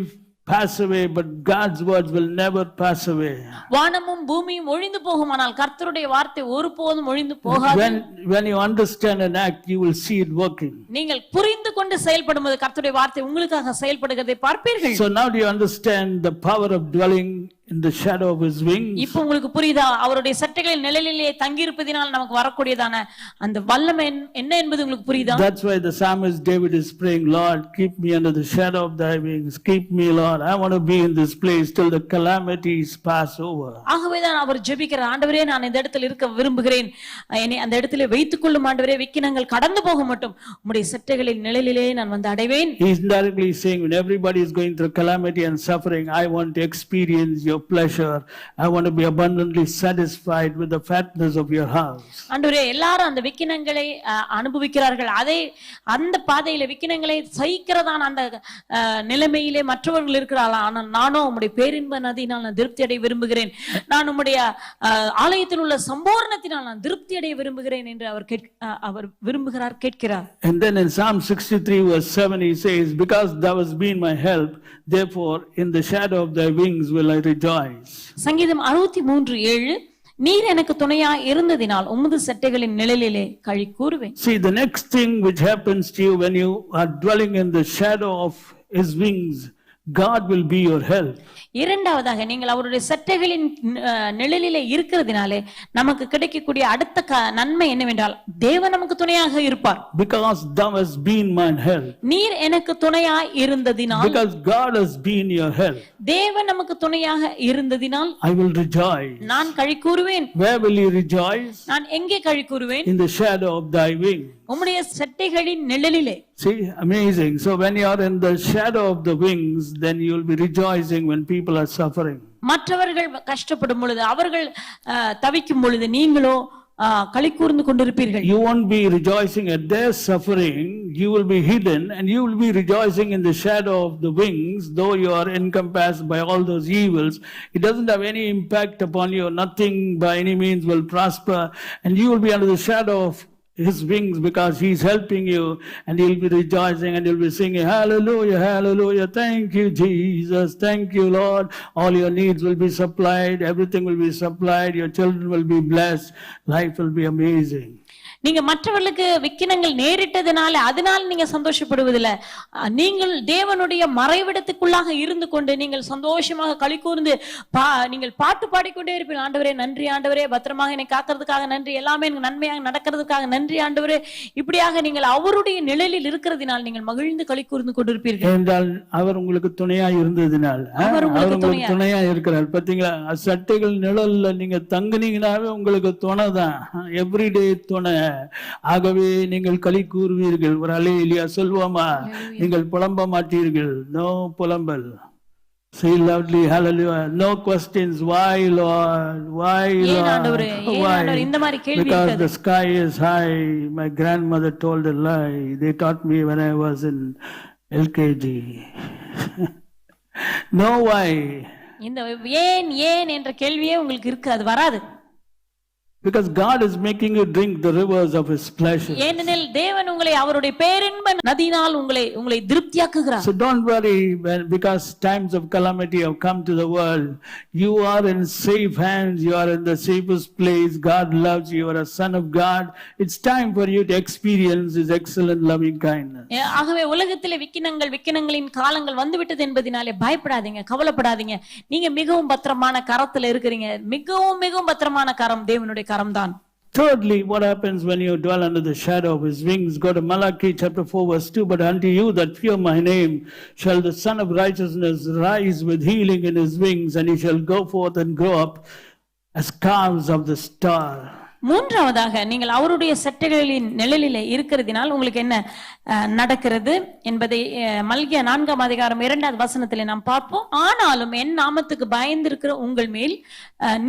pass away, but God's words will never pass away. வானமும் பூமியும் ஒழிந்து போகும், ஆனால் கர்த்தருடைய வார்த்தை ஒருபோதும் ஒழிந்து போகாது. When you understand and act, you will see it working. நீங்கள் புரிந்து கொண்டு செயல்படும்போது கர்த்தருடைய வார்த்தை உங்களுக்காக செயல்படுகிறதை பார்ப்பீர்கள். So now do you understand the power of dwelling in the shadow of his wings? இப்போ உங்களுக்கு புரியுதா? அவருடைய சட்டைகளின் நிழலிலே தங்கி இருப்பதினால் நமக்கு வரக்கூடியதான அந்த வல்லமை என்ன என்பது உங்களுக்கு புரியுதா? That's why the psalmist David is praying, Lord, keep me under the shadow of thy wings. Keep me, Lord. I want to be in this place till the calamities pass over. ஆகவேதான் அவர் ஜெபிக்கிறார், ஆண்டவரே நான் இந்த இடத்தில் இருக்க விரும்புகிறேன், என்னை அந்த இடத்திலே வைத்துக் கொள்ளும் ஆண்டவரே, விக்கினங்கள் கடந்து போக மட்டும் உம்முடைய சட்டைகளின் நிழலிலே நான் வந்து அடைவேன். He is indirectly saying, when everybody is going through calamity and suffering, I want to experience your your pleasure. I want to be abundantly satisfied with the fatness of your house. ஆண்டவரே, எல்லாரும் அந்த விக்கினங்களை அனுபவிக்கிறார்கள். அந்த பாதையில விக்கினங்களை சகிக்கிறதான அந்த நிலைமையிலே மற்றவர்கள் இருக்கிறார்கள். ஆனால் நானோ உம்முடைய பேரின்ப நதியினால் நான் திருப்தி அடைய விரும்புகிறேன். நான் உம்முடைய ஆலயத்தில் உள்ள சம்பூர்ணத்தினால் நான் திருப்தி அடைய விரும்புகிறேன் என்று அவர் விரும்புகிறார், கேட்கிறார். And then in Psalm 63 verse 7 he says, because thou hast been my help, therefore in the shadow of thy wings will I rejoice. சங்கீதம் 63:7, நீர் எனக்கு துணையா இருந்ததினால் உமது சட்டைகளின் நிழலிலே களி கூறுவேன். See, the next thing which happens to you when you are dwelling in the shadow of his wings, God will be your help. இரண்டாவதாக, நீங்கள் அவருடைய சட்டைகளின் நிழலிலே இருக்கிறதினாலே நமக்கு கிடைக்கக்கூடிய அடுத்த நன்மை என்னவென்றால், தேவன் நமக்கு துணையாக இருப்பார். Because thou hast been mine help. நீர் எனக்கு துணையாய் இருந்ததினால், because God has been your help, தேவன் நமக்கு துணையாக இருந்ததினால் I will rejoice. நான் களி கூறுவேன். Where will you rejoice? நான் எங்கே களி கூறுவேன்? In the shadow of thy wing. உம்முடைய சட்டைகளின் நிழலிலே. See, amazing. So when you are in the shadow of the wings, then you will be rejoicing when people are suffering. மற்றவர்கள் கஷ்டப்படும் பொழுது, அவர்கள் தவிக்கும் பொழுது நீங்களோ களி கூர்ந்து கொண்டிருப்பீர்கள். You won't be rejoicing at their suffering. You will be hidden and you will be rejoicing in the shadow of the wings, though you are encompassed by all those evils. It doesn't have any impact upon you. Nothing by any means will prosper, and you will be under the shadow of his wings because he is helping you, and you'll be rejoicing and you'll be singing hallelujah, hallelujah, thank you Jesus, thank you Lord. All your needs will be supplied, everything will be supplied, your children will be blessed, life will be amazing. நீங்க மற்றவர்களுக்கு விக்கினங்கள் நேரிட்டதுனால அதனால நீங்க சந்தோஷப்படுவதில்லை. நீங்கள் தேவனுடைய மறைவிடத்துக்குள்ளாக இருந்து கொண்டு நீங்கள் சந்தோஷமாக களி கூர்ந்து நீங்கள் பாட்டு பாடிக்கொண்டே இருப்பீங்க. ஆண்டவரே நன்றி, ஆண்டவரே பத்திரமாக என்னை காக்கிறதுக்காக நன்றி, எல்லாமே எனக்கு நன்மையாக நடக்கிறதுக்காக நன்றி ஆண்டவரே. இப்படியாக நீங்கள் அவருடைய நிழலில் இருக்கிறதினால் நீங்கள் மகிழ்ந்து களி கூர்ந்து கொண்டிருப்பீர்கள். என்றால் அவர் உங்களுக்கு துணையா இருந்ததினால், அவர் உங்களுக்கு துணையா இருக்கிறார். பாத்தீங்களா, சட்டைகள் நிழல்ல நீங்க தங்குனீங்கன்னாவே உங்களுக்கு துணை தான், எவ்ரிடே துணை. ஆகவே நீங்கள் களி கூறுவீர்கள். ஒரு அல்லேலூயா சொல்வோமா? நீங்கள் புலம்ப மாட்டீர்கள். நோ புலம்பல். Say loudly hallelujah. No questions. Why Lord? Why Lord? Why? Because the sky is high. My grandmother told a lie. They taught me when I was in LKG. No why. இந்த ஏன் ஏன் என்ற கேள்வியே உங்களுக்கு இருக்கு, அது வராது. Because God is making you drink the rivers of his pleasure. ஏனெனில் தேவன் உங்களை அவருடைய பேரின்ப நதியினால் உங்களை திருப்தியாக்குகிறார். So don't worry because times of calamity have come to the world. You are in safe hands. You are in the safest place. God loves you. You are a son of God. It's time for you to experience his excellent loving kindness. ஆகவே உலகத்திலே விக்கினங்களின் காலங்கள் வந்துவிட்டது என்பதனாலே பயப்படாதீங்க, கவலைப்படாதீங்க. நீங்க மிகவும் பத்திரமான கரத்துல இருக்கிறீங்க. மிகவும் மிகவும் பத்திரமான கரம் தேவனுடைய கரம்தான். Thirdly, what happens when you dwell under the shadow of his wings? Go to Malachi chapter 4 verse 2. But unto you that fear my name shall the Son of Righteousness rise with healing in his wings, and he shall go forth and grow up as calves of the star. மூன்றாவதாக, நீங்கள் அவருடைய சட்டைகளின் நிழலிலே இருக்கிறதினால் உங்களுக்கு என்ன நடக்கிறது என்பதை மல்கியா 4ஆம் அதிகாரம் 2வது வசனத்திலே நாம் பார்ப்போம். ஆனாலும் என் நாமத்துக்கு பயந்திருக்கிற உங்கள் மேல்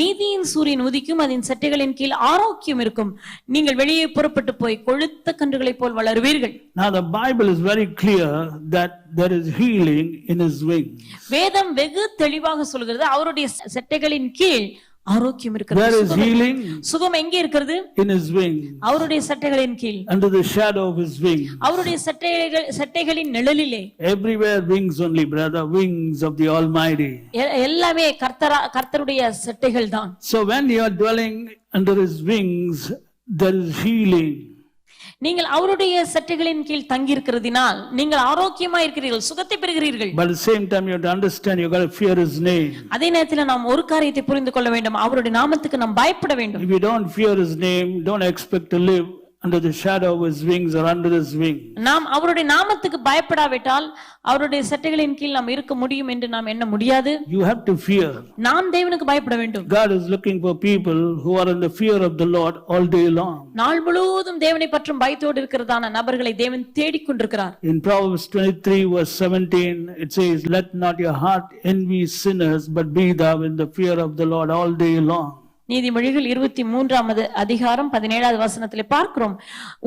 நீதியின் சூரியன் உதிக்கும், அதன் சட்டைகளின் கீழ் ஆரோக்கியம் இருக்கும். நீங்கள் வெளியே புறப்பட்டு போய் கொழுத்த கன்றுகளைப் போல் வளருவீர்கள். Now the Bible is very clear that there is healing in his wings. வேதம் வெகு தெளிவாக சொல்கிறது அவருடைய சட்டைகளின் கீழ் ஆரோக்கியம் இருக்கிறது. There is healing. சுகம் எங்கே இருக்கிறது? In his wings. அவருடைய சட்டைகளின் கீழ். Under the shadow of his wings. அவருடைய சட்டைகளின் நிழலிலே. Everywhere wings only, brother, wings of the Almighty. எல்லாமே கர்த்தருடைய சட்டைகள் தான். So when you are dwelling under his wings, there is healing. நீங்கள் அவருடைய சட்டைகளின் கீழ் தங்கி இருக்கிறதினால் நீங்கள் ஆரோக்கியமா இருக்கிறீர்கள், சுகத்தை பெறுகிறீர்கள். But at the same time you have to understand, you got to fear his name. அதே நேரத்தில் நாம் ஒரு காரியத்தை புரிந்து கொள்ள வேண்டும், அவருடைய நாமத்துக்கு நாம் பயப்பட வேண்டும். If you don't fear his name, don't expect to live under the shadow of his wings or under his wing. நாம் அவருடைய நாமத்துக்கு பயப்படாவிட்டால் அவருடைய சட்டைகளின் கீழ் நாம் இருக்க முடியும் என்று நாம் எண்ண முடியாது. You have to fear. நாம் தேவனுக்கு பயப்பட வேண்டும். God is looking for people who are in the fear of the Lord all day long. நாள் முழுவதும் தேவனை பற்றும் பயத்தோடு இருக்கிறதான நபர்களை தேவன் தேடிக் கொண்டிருக்கிறார். In Proverbs 23 verse 17 it says, "Let not your heart envy sinners, but be thou in the fear of the Lord all day long." நீதிமொழிகள் 23 அதிகாரம் 17வது வசனத்திலே பார்க்கிறோம்,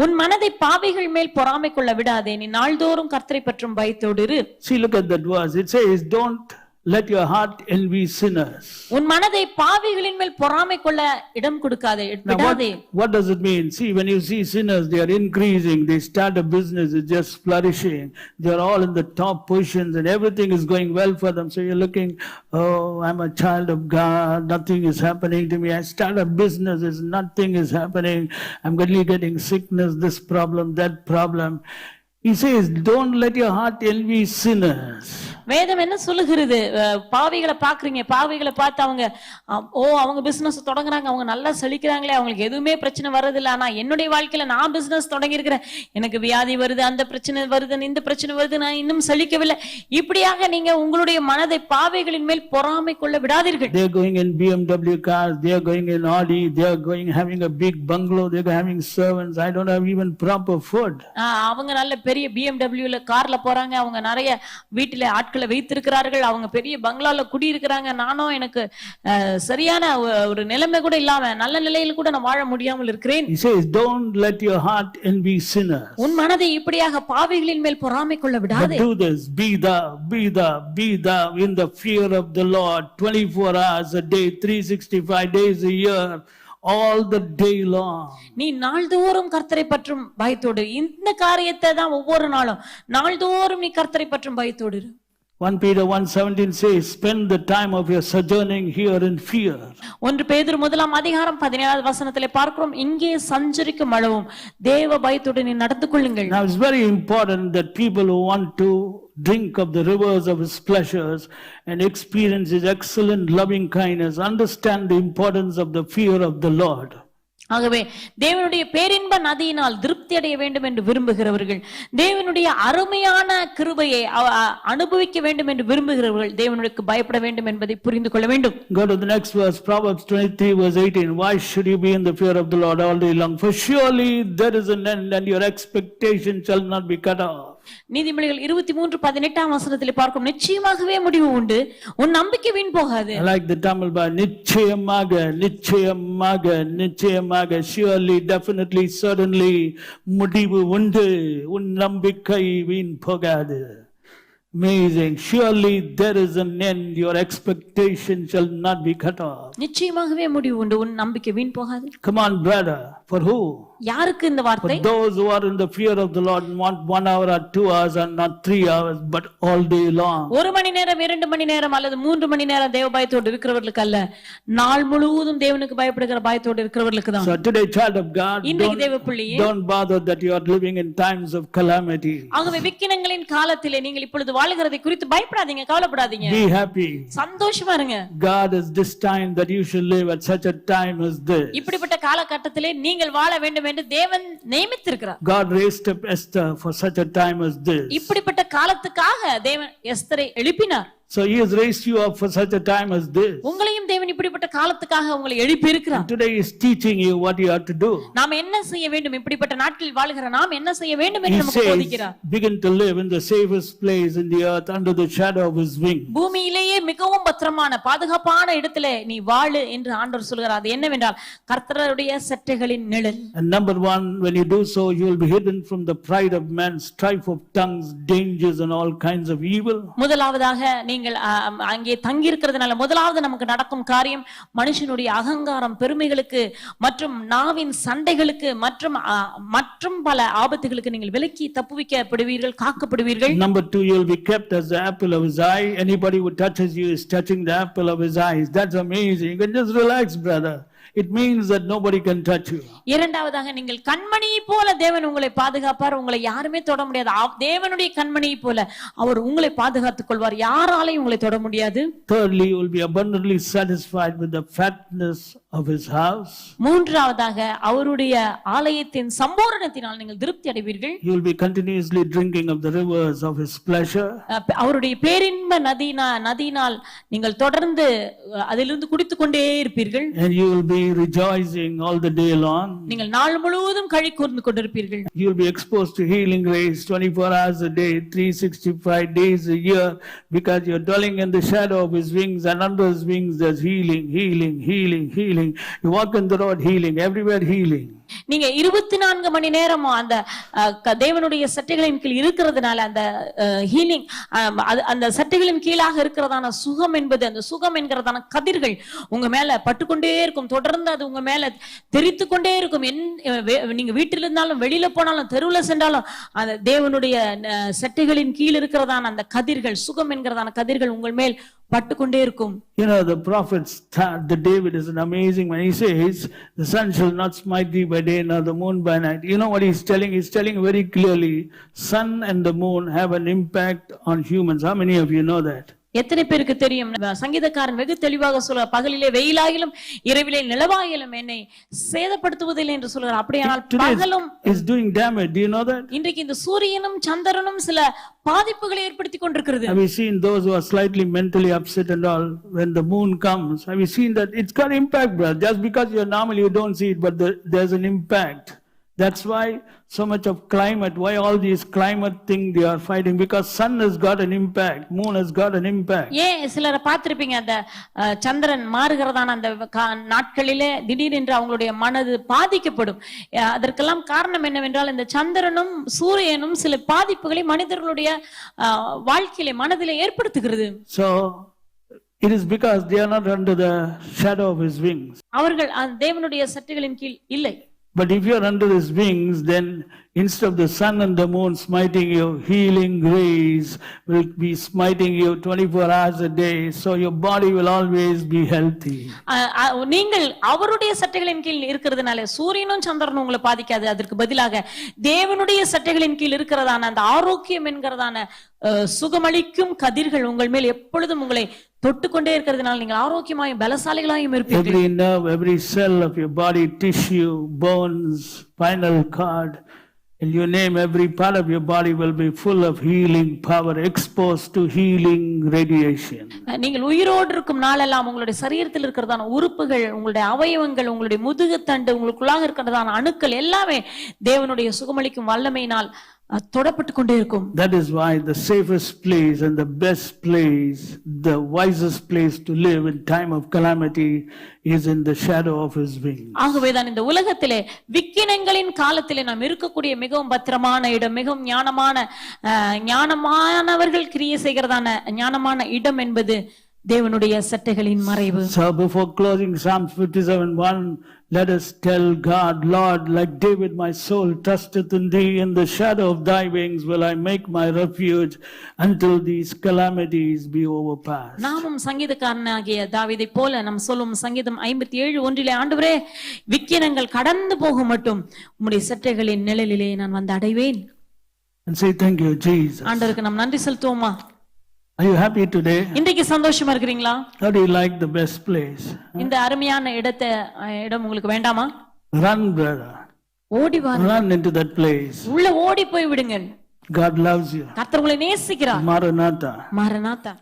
உன் மனதை பாவிகள் மேல் பொறாமை கொள்ள விடாதே, நீ நாள்தோறும் கர்த்தரை பற்றும் பயத்தோடு இரு. See, look at that verse. It says, "Don't let your heart envy sinners." உன் மனதை பாவிகளின் மேல் பொறாமை கொள்ள இடம் கொடுக்காதே, Now, விடாதே. what does it mean? See, when you see sinners, they are increasing, they start a business, it's just flourishing, they are all in the top positions and everything is going well for them. So you're looking, oh, I'm a child of God, nothing is happening to me. I start a business, nothing is happening. I'm only getting sickness, this problem, that problem. He says, don't let your heart envy sinners. வேதம் என்ன சொல்லுகிறது? பாவிகளை பாக்குறீங்க, பாவிகளை பார்த்து அவங்க அவங்க business தொடங்குறாங்க, அவங்க நல்லா செழிக்கிறாங்களே, அவங்களுக்கு எதுவுமே பிரச்சனை வர்றதில்ல. ஆனா என்னுடைய வாழ்க்கையில நான் பிசினஸ் தொடங்கி இருக்கிறேன், எனக்கு வியாதி வருது, அந்த பிரச்சனை வருது, இந்த பிரச்சனை வருது, நான் இன்னும் செழிக்கவில்லை. இப்படியாக நீங்க உங்களுடைய மனதை பாவிகளின் மேல் பொறாமை கொள்ள விடாதீர்கள். They are going in BMW cars, they are going in Audi, they are going having a big bungalow, they are having servants. I don't have even proper food. அவங்க நல்ல பெரிய BMW கார்ல போறாங்க, அவங்க நிறைய வீட்டில ஆட்களை வைத்திருக்கிறார்கள், அவங்க பெரிய பங்களால குடி இருக்கிறாங்க. நானும் எனக்கு சரியான ஒரு நிலைமை கூட இல்லாம நல்ல நிலையில கூட நான் வாழ முடியாமல் இருக்கிறேன். He says, don't let your heart envy sinners. உன் மனதை இப்படியாக பாவிகளின் மேல் பொறாமை கொள்ள But விடாதே. do this, be thou in the fear of the Lord 24 hours a day, 365 days a year, all the day long. நீ நாள்தோறும் கர்த்தரை பற்றும் பயத்தோடு, இந்த காரியத்தை தான் ஒவ்வொரு நாளும் நாள்தோறும் நீ கர்த்தரை பற்றும் பயத்தோடு இரு. 1 Peter 1:17 says, spend the time of your sojourning here in fear. 1 பேதுரு 1:17 வசனத்திலே பார்க்கிறோம், இங்கே சஞ்சரிக்கும் அளவும் தேவ பயத்தோடு நீ நடந்து கொள்ளுங்கள். Now it's very important that people who want to drink of the rivers of his pleasures and experience his excellent loving kindness understand the importance of the fear of the Lord. ஆகவே தேவனுடைய பேரின்ப நதியினால் திருப்தி அடைய வேண்டும் என்று விரும்புகிறவர்கள், தேவனுடைய அருமையான கிருபையை அனுபவிக்க வேண்டும் என்று விரும்புகிறவர்கள் தேவனுக்கு பயப்பட வேண்டும் என்பதை புரிந்து கொள்ள வேண்டும். Go to the next verse, Proverbs 23 verse 18. Why should you be in the fear of the Lord all day long? For surely there is an end and your expectation shall not be cut off. நீதிமொழிகள் 23:18 வசனத்தில் பார்க்கும், நிச்சயமாகவே முடிவு உண்டு, உன் நம்பிக்கை வீண் போகாது. I like the Tamil by நிச்சயமாக, நிச்சயமாக, நிச்சயமாக, surely, definitely, certainly, முடிவு உண்டு, உன் நம்பிக்கை வீண் போகாது. Amazing. Surely there is an end, your expectation shall not be cut off. நிச்சயமாகவே முடிவு உண்டு, உன் நம்பிக்கை வீண் போகாது. Come on, brother. For who? யாருக்கு இந்த வார்த்தை? For those who are in the fear of the Lord, not 1 hour or 2 hours and not 3 hours, but all day long. 1 மணி நேரம், 2 மணி நேரம் அல்லது 3 மணி நேரம் தேவ பயத்தோடு இருக்கிறவர்களுக்கு அல்ல, நாள் முழுவதும் தேவனுக்கு பயப்படுகிற பயத்தோடு இருக்கிறவர்களுக்கு தான். So today, child of God, இன்னைக்கு தேவ பிள்ளையே, don't bother that you are living in times of calamity. ஆகவே விக்கினங்களின் காலத்திலே நீங்கள் இப்பொழுது வாழுகிறதை குறித்து பயப்படாதீங்க, கவலைப்படாதீங்க. Be happy. சந்தோஷமா இருங்க. God is destined that you should live at such a time as this. இப்படிப்பட்ட காலகட்டத்திலே நீங்கள் வாழ வேண்டும் என்று தேவன் நியமித்திருக்கிறார். God raised up Esther for such a time as this. இப்படிப்பட்ட காலத்துக்காக தேவன் எஸ்தரை எழுப்பினார். So he has raised you up for such a time as this. உங்களையும் தேவன் இப்படிப்பட்ட காலத்துக்காக உங்களை எழுப்பி இருக்கிறார். Today he is teaching you what you have to do. நாம் என்ன செய்ய வேண்டும், இப்படிப்பட்ட நாட்களில் வாழுகிற நாம் என்ன செய்ய வேண்டும் என்று He நமக்கு says, போதிக்கிறார். begin to live in the safest place in the earth under the shadow of his wing. பூமியிலேயே மிகவும் பத்திரமான பாதுகாப்பான இடத்திலே நீ வாழு என்று ஆண்டவர் சொல்கிறார். அது என்னவென்றால் கர்த்தருடைய சட்டைகளின் நிழல். And number one, when you do so, you will be hidden from the pride of man, strife of tongues, dangers and all kinds of evil. முதலாவதாக நீங்கள் அங்கே தங்கி இருக்கிறதுனால முதலாவது நமக்கு நடக்கும் காரியம், மனுஷனுடைய அகங்காரம், பெருமைகளுக்கு மற்றும் நாவின் சண்டைகளுக்கு மற்றும் பல ஆபத்துகளுக்கு நீங்கள் விலக்கி தப்புவிக்கப்படுவீர்கள், காக்கப்படுவீர்கள். Number two, you will be kept as the apple of his eye. Anybody who touches you is touching the apple of his eyes. That's amazing. You can just relax, brother. it means that nobody can touch you. இரண்டாவதாக நீங்கள் கண்மணியை போல தேவன் உங்களை பாதுகாப்பார், உங்களை யாருமே தொட முடியாது. தேவனுடைய கண்மணியை போல அவர் உங்களை பாதுகாத்துக் கொள்வார், யாராலையும் உங்களை தொட முடியாது. Thirdly, you will be abundantly satisfied with the fatness of his house. மூன்றாவதாக அவருடைய ஆலயத்தின் சம்பூரணத்தினால் நீங்கள் திருப்தி அடைவீர்கள். You will be continuously drinking of the rivers of his pleasure. அவருடைய பேரின்ப நதியினால் நீங்கள் தொடர்ந்து அதிலிருந்து குடித்துக் கொண்டே இருப்பீர்கள். And you will be rejoicing all the day long. நீங்கள் நாள் முழுவதும் களி கூர்ந்து கொண்டிருப்பீர்கள். You will be exposed to healing grace 24 hours a day, 365 days a year, because you are dwelling in the shadow of his wings, and under his wings there's healing, healing, healing, healing. You walk in the road, healing, everywhere healing. நீங்க 24 மணி நேரமும் அந்த தேவனுடைய சட்டைகளின் கீழ் இருக்கிறதுனால அந்த healing, அந்த சட்டைகளின் கீழாக இருக்கிறதான சுகம் என்பது, அந்த சுகம் என்கிறதான கதிர்கள் உங்க மேல பட்டுக்கொண்டே இருக்கும், தொடர்ந்து அது உங்க மேல தெரித்து கொண்டே இருக்கும். நீங்க வீட்டில் இருந்தாலும் வெளியில போனாலும் தெருவுல சென்றாலும் அந்த தேவனுடைய சட்டைகளின் கீழ் இருக்கிறதான அந்த கதிர்கள், சுகம் என்கிறதான கதிர்கள் உங்கள் மேல் பட்டுக்கொண்டே இருக்கும். You know, the prophet David is an amazing man. He says, the sun shall not smite thee by day nor the moon by night. You know what he's telling? He's telling very clearly, sun and the moon have an impact on humans. How many of you know that? எத்தனை பேருக்கு தெரியும்? சங்கீதக்காரன் வெகு தெளிவாக சொல்ல, பகலிலே வெயிலாகிலும் இரவிலே நிலவாகிலும் என்னை சேதப்படுத்துவதில்லை என்று சொல்கிறார். அப்படியானால் பகலும் is doing damage. Do you know that? இன்றைக்கு இந்த சூரியனும் சந்திரனும் சில பாதிப்புகளை ஏற்படுத்தி கொண்டிருக்கிறது. Have you seen those who are slightly mentally upset and all, when the moon comes, have you seen that it's got impact, brother? Just because you're normal you don't see it, but there's an impact. That's why so much of climate, why all these climate thing they are fighting, because sun has got an impact, moon has got an impact. சிலரை பார்த்திருப்பீங்க, அந்த சந்திரன் மாறுகிறதான அந்த நாட்களிலே திடீரென்று அவங்களுடைய மனது பாதிக்கப்படும். அதற்கெல்லாம் காரணம் என்னவென்றால், இந்த சந்திரனும் சூரியனும் சில பாதிப்புகளை மனிதர்களுடைய வாழ்க்கையிலே மனதிலே ஏற்படுத்துகிறது. So it is because they are not under the shadow of his wings. அவர்கள் தேவனுடைய சட்டைகளின் கீழ் இல்லை. But if you are under his wings, then instead of the sun and the moon smiting you, healing grace will be smiting you 24 hours a day, so your body will always be healthy. நீங்கள் அவருடைய சட்டைகளின் கீழ் இருக்கிறதுனால சூரியனும் சந்திரனும் உங்களை பாதிக்காது. அதற்கு பதிலாக தேவனுடைய சட்டைகளின் கீழ் இருக்கிறதான அந்த ஆரோக்கியம் என்கிறதான சுகமளிக்கும் கதிர்கள் உங்கள் மேல் எப்பொழுதும் உங்களை தொட்டுக்கொண்டே இருக்கிறதுனால நீங்கள் ஆரோக்கியமாயும் பலசாலிகளாயும் இருப்பீர்கள். Every nerve, every cell of your body, tissue, bones, spinal cord, and you name every part of your body will be full of healing power, exposed to healing radiation. நீங்கள் உயிரோடு இருக்கும் நாளெல்லாம் உங்களுடைய சரீரத்தில் இருக்கிறதான உறுப்புகள், உங்களுடைய அவயவங்கள், உங்களுடைய முதுகுத்தண்டு, உங்களுக்குள்ளாக இருக்கிறதான அணுக்கள் எல்லாமே தேவனுடைய சுகமளிக்கும் வல்லமையினால் தொடப்பட்டு கொண்டே இருக்கும். That is why the safest place and the best place, the wisest place to live in time of calamity is in the shadow of his wings. ஆகவேதான் இந்த உலகத்திலே விக்கினங்களின் காலத்திலே நாம் இருக்கக்கூடிய மிகவும் பத்திரமான இடம், மிகவும் ஞானமானவர்கள் கிரியை செய்கிறதான ஞானமான இடம் என்பது தேவனுடைய சட்டைகளின் மறைவு. So before closing Psalm 57:1, let us tell God, Lord, like David, my soul trusteth in thee, in the shadow of thy wings will I make my refuge until these calamities be overpassed. நாமும் சங்கீதக்காரனாகிய தாவீதை போல நாம் சொல்லும் சங்கீதம் 57:1 ஆண்டவரே, விக்கினங்கள் கடந்து போக மட்டும் உம்முடைய சட்டைகளின் நிழலிலே நான் வந்து அடைவேன். And say thank you Jesus. ஆண்டவருக்கு நாம் நன்றி செலுத்துவோமா? Are you happy today? இன்றைக்கு சந்தோஷமா இருக்கிறீங்களா? How do you like the best place? இந்த அருமையான இடம் உங்களுக்கு வேண்டாமா? Run, brother. ஓடி வாருங்கள். Run into that place. உள்ள ஓடி போய் விடுங்கள். God loves you. கர்த்தர் உங்களை நேசிக்கிறார். Maranatha. Maranatha.